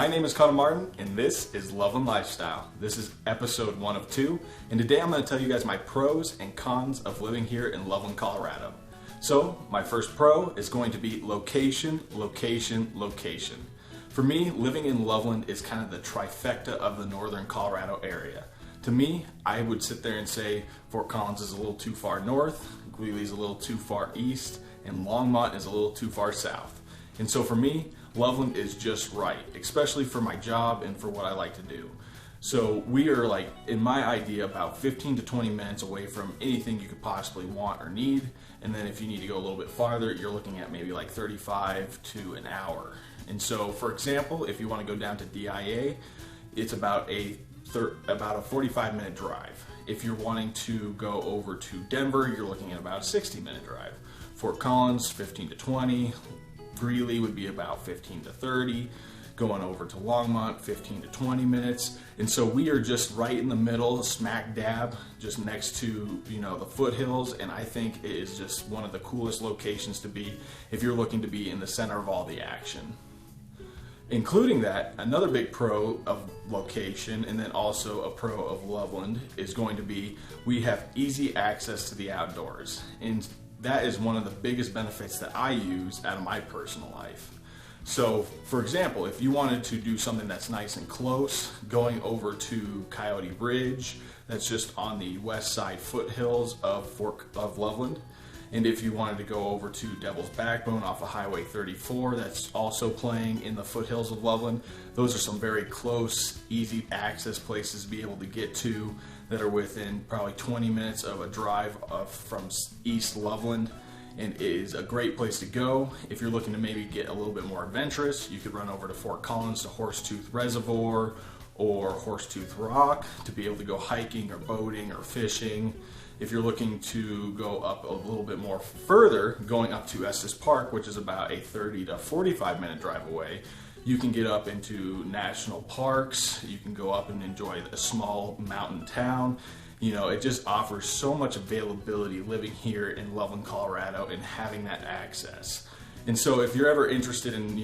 My name is Connor Martin, and this is Loveland Lifestyle. This is episode 1 of 2, and today I'm going to tell you guys my pros and cons of living here in Loveland, Colorado. So, my first pro is going to be location, location, location. For me, living in Loveland is kind of the trifecta of the northern Colorado area. To me, I would sit there and say Fort Collins is a little too far north, Greeley is a little too far east, and Longmont is a little too far south. And so for me, Loveland is just right, especially for my job and for what I like to do. So we are, like, in my idea, about 15 to 20 minutes away from anything you could possibly want or need. And then if you need to go a little bit farther, you're looking at maybe like 35 to an hour. And so, for example, if you want to go down to DIA, it's about a 45-minute drive. If you're wanting to go over to Denver, you're looking at about a 60-minute drive. Fort Collins, 15 to 20. Greeley would be about 15 to 30. Going over to Longmont, 15 to 20 minutes. And so we are just right in the middle, smack dab, just next to, the foothills. And I think it is just one of the coolest locations to be if you're looking to be in the center of all the action. Including that, another big pro of location, and then also a pro of Loveland, is going to be we have easy access to the outdoors. And that is one of the biggest benefits that I use out of my personal life. So, for example, if you wanted to do something that's nice and close, going over to Coyote Bridge, that's just on the west side foothills of Loveland. And if you wanted to go over to Devil's Backbone off of Highway 34, that's also playing in the foothills of Loveland. Those are some very close, easy access places to be able to get to that are within probably 20 minutes of a drive from East Loveland. And it is a great place to go. If you're looking to maybe get a little bit more adventurous, you could run over to Fort Collins to Horsetooth Reservoir or Horsetooth Rock to be able to go hiking or boating or fishing. If you're looking to go up a little bit more further, going up to Estes Park, which is about a 30 to 45-minute drive away, you can get up into national parks. You can go up and enjoy a small mountain town. It just offers so much availability living here in Loveland, Colorado, and having that access. And so if you're ever interested in,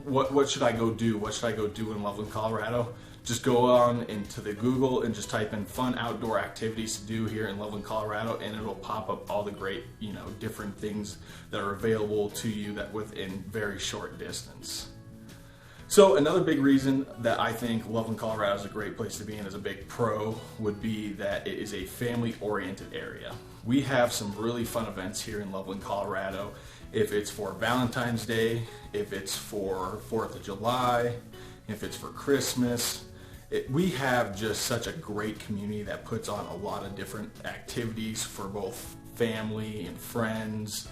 what should I go do? What should I go do in Loveland, Colorado? Just go on into the Google and just type in fun outdoor activities to do here in Loveland, Colorado, and it'll pop up all the great, different things that are available to you that within very short distance. So another big reason that I think Loveland, Colorado is a great place to be and is a big pro would be that it is a family-oriented area. We have some really fun events here in Loveland, Colorado. If it's for Valentine's Day, if it's for 4th of July, if it's for Christmas, we have just such a great community that puts on a lot of different activities for both family and friends.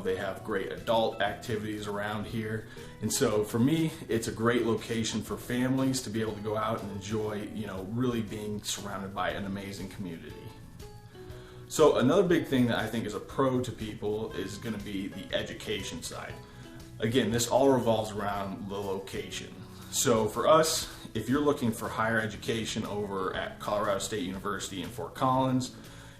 They have great adult activities around here. And so for me, it's a great location for families to be able to go out and enjoy, really being surrounded by an amazing community. So another big thing that I think is a pro to people is going to be the education side. Again, this all revolves around the location. So for us, if you're looking for higher education over at Colorado State University in Fort Collins,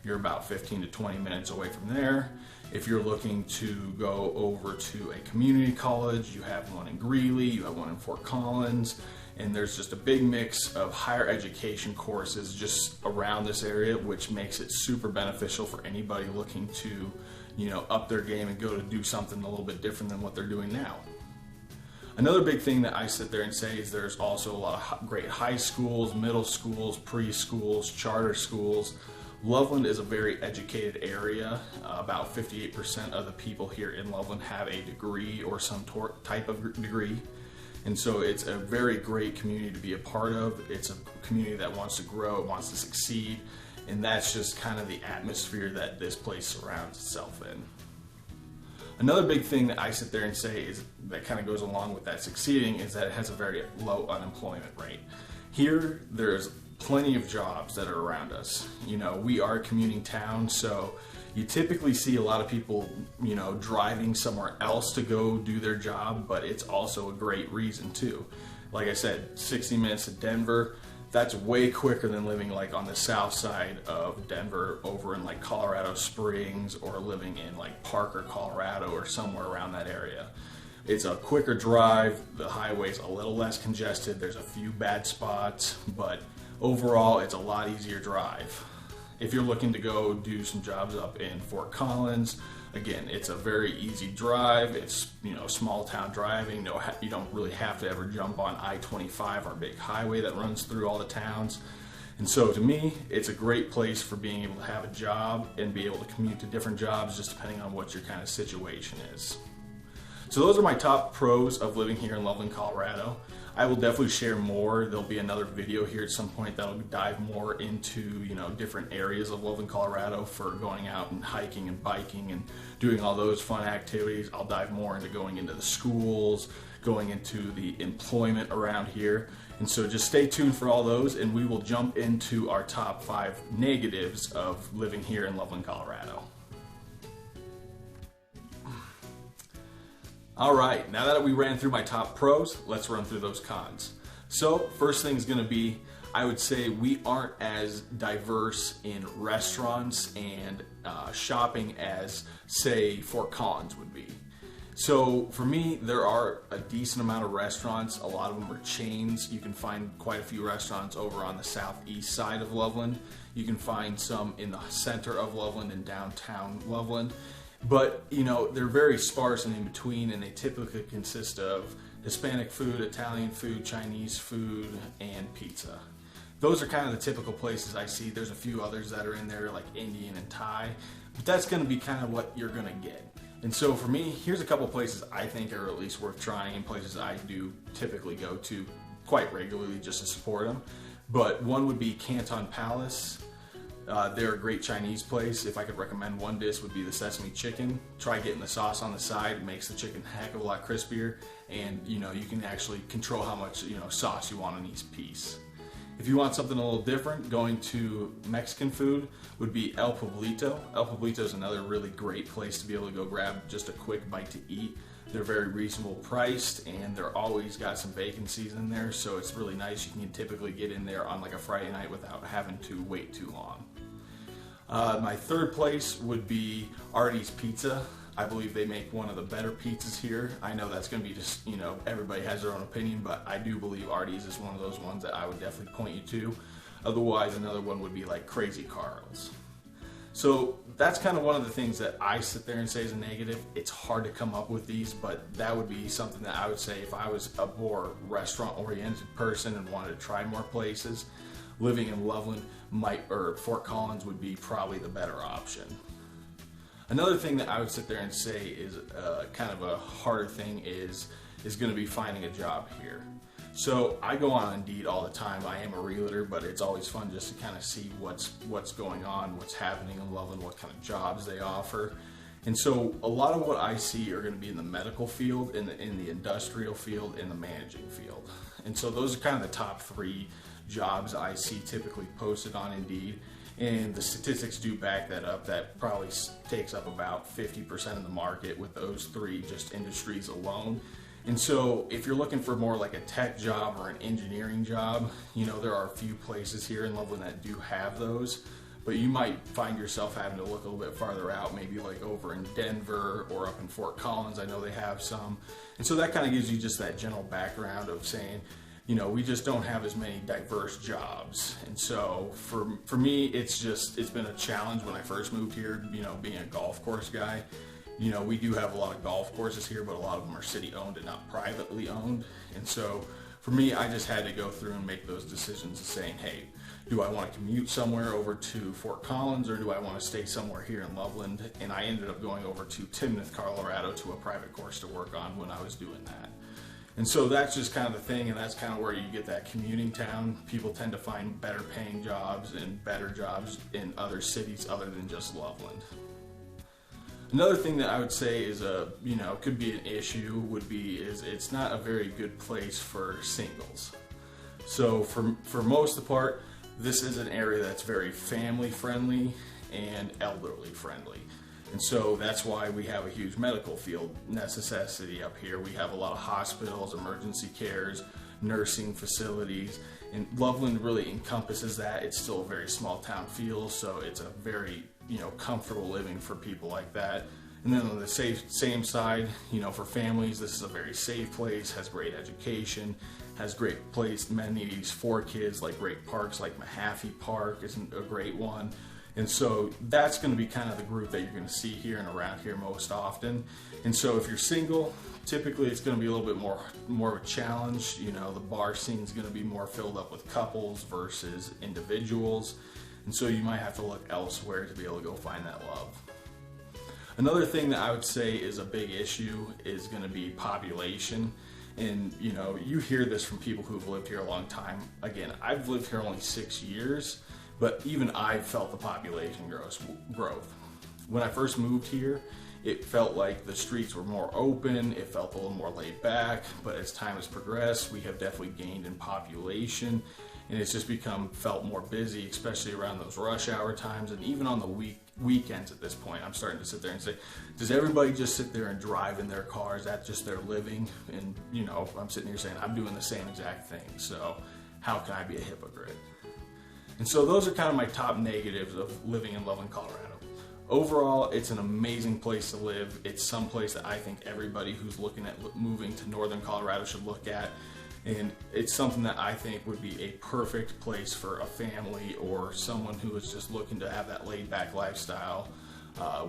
you're about 15 to 20 minutes away from there. If you're looking to go over to a community college, you have one in Greeley, you have one in Fort Collins, and there's just a big mix of higher education courses just around this area, which makes it super beneficial for anybody looking to, up their game and go to do something a little bit different than what they're doing now. Another big thing that I sit there and say is there's also a lot of great high schools, middle schools, preschools, charter schools. Loveland is a very educated area. About 58% of the people here in Loveland have a degree or some type of degree. And so it's a very great community to be a part of. It's a community that wants to grow, wants to succeed, and that's just kind of the atmosphere that this place surrounds itself in. Another big thing that I sit there and say is that kind of goes along with that succeeding is that it has a very low unemployment rate. Here, there's plenty of jobs that are around us. We are a commuting town, so you typically see a lot of people, driving somewhere else to go do their job, but it's also a great reason too. Like I said, 60 minutes to Denver, that's way quicker than living like on the south side of Denver over in like Colorado Springs or living in like Parker, Colorado or somewhere around that area. It's a quicker drive, the highway's a little less congested, there's a few bad spots, but overall it's a lot easier drive. If you're looking to go do some jobs up in Fort Collins, again, it's a very easy drive. It's, small town driving. No, you don't really have to ever jump on I-25, our big highway that runs through all the towns. And so to me, it's a great place for being able to have a job and be able to commute to different jobs just depending on what your kind of situation is. So those are my top pros of living here in Loveland, Colorado. I will definitely share more. There'll be another video here at some point that'll dive more into, different areas of Loveland, Colorado for going out and hiking and biking and doing all those fun activities. I'll dive more into going into the schools, going into the employment around here. And so just stay tuned for all those, and we will jump into our top 5 negatives of living here in Loveland, Colorado. All right, now that we ran through my top pros, let's run through those cons. So first thing is going to be, I would say we aren't as diverse in restaurants and shopping as, say, Fort Collins would be. So for me, there are a decent amount of restaurants. A lot of them are chains. You can find quite a few restaurants over on the southeast side of Loveland. You can find some in the center of Loveland and downtown Loveland. But, they're very sparse and in between, and they typically consist of Hispanic food, Italian food, Chinese food, and pizza. Those are kind of the typical places I see. There's a few others that are in there, like Indian and Thai, but that's going to be kind of what you're going to get. And so for me, here's a couple places I think are at least worth trying, and places I do typically go to quite regularly just to support them. But one would be Canton Palace. They're a great Chinese place. If I could recommend one dish, would be the sesame chicken. Try getting the sauce on the side. It makes the chicken a heck of a lot crispier, and you can actually control how much sauce you want on each piece. If you want something a little different, going to Mexican food would be El Pueblito. El Pueblito is another really great place to be able to go grab just a quick bite to eat. They're very reasonable priced, and they're always got some vacancies in there, so it's really nice. You can typically get in there on like a Friday night without having to wait too long. My third place would be Artie's Pizza. I believe they make one of the better pizzas here. I know that's going to be just, everybody has their own opinion, but I do believe Artie's is one of those ones that I would definitely point you to. Otherwise, another one would be like Crazy Carl's. So that's kind of one of the things that I sit there and say is a negative. It's hard to come up with these, but that would be something that I would say if I was a more restaurant-oriented person and wanted to try more places, living in Loveland or Fort Collins would be probably the better option. Another thing that I would sit there and say is kind of a harder thing is going to be finding a job here. So I go on Indeed all the time. I am a realtor, but it's always fun just to kind of see what's going on, what's happening in Loveland, what kind of jobs they offer. And so a lot of what I see are going to be in the medical field, in the industrial field, in the managing field. And so those are kind of the top 3 jobs I see typically posted on Indeed. And the statistics do back that up. That probably takes up about 50% of the market with those 3 just industries alone. And so if you're looking for more like a tech job or an engineering job, there are a few places here in Loveland that do have those, but you might find yourself having to look a little bit farther out, maybe like over in Denver or up in Fort Collins. I know they have some. And so that kind of gives you just that general background of saying, we just don't have as many diverse jobs. And so for me, it's been a challenge when I first moved here, being a golf course guy. We do have a lot of golf courses here, but a lot of them are city owned and not privately owned. And so for me, I just had to go through and make those decisions of saying, hey, do I want to commute somewhere over to Fort Collins, or do I want to stay somewhere here in Loveland? And I ended up going over to Canton, Colorado to a private course to work on when I was doing that. And so that's just kind of the thing, and that's kind of where you get that commuting town. People tend to find better paying jobs and better jobs in other cities other than just Loveland. Another thing that I would say is could be an issue is it's not a very good place for singles. So for most of the part, this is an area that's very family friendly and elderly friendly. And so that's why we have a huge medical field necessity up here. We have a lot of hospitals, emergency cares, nursing facilities, and Loveland really encompasses that. It's still a very small town feel, so it's a very comfortable living for people like that. And then on the same side, you know, for families, this is a very safe place, has great education, has great place amenities for kids, like great parks like Mahaffey Park is a great one. And so that's going to be kind of the group that you're going to see here and around here most often. And so if you're single, typically it's going to be a little bit more of a challenge. You know, the bar scene is going to be more filled up with couples versus individuals. And so you might have to look elsewhere to be able to go find that love. Another thing that I would say is a big issue is going to be population. And you know, you hear this from people who've lived here a long time. Again, I've lived here only 6 years, but even I felt the population growth. When I first moved here, it felt like the streets were more open, it felt a little more laid back, but as time has progressed, we have definitely gained in population, and it's just felt more busy, especially around those rush hour times, and even on the weekends at this point. I'm starting to sit there and say, does everybody just sit there and drive in their cars? That's just their living? And you know, I'm sitting here saying, I'm doing the same exact thing, so how can I be a hypocrite? And so those are kind of my top negatives of living in Loveland, Colorado. Overall, it's an amazing place to live. It's some place that I think everybody who's looking at moving to northern Colorado should look at. And it's something that I think would be a perfect place for a family or someone who is just looking to have that laid back lifestyle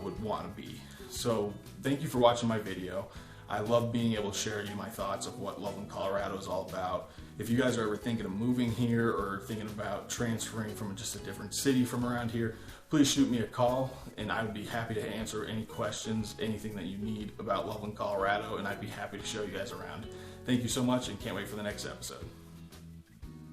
would want to be. So thank you for watching my video. I love being able to share you my thoughts of what Loveland, Colorado is all about. If you guys are ever thinking of moving here or thinking about transferring from just a different city from around here, please shoot me a call and I would be happy to answer any questions, anything that you need about Loveland, Colorado, and I'd be happy to show you guys around. Thank you so much and can't wait for the next episode.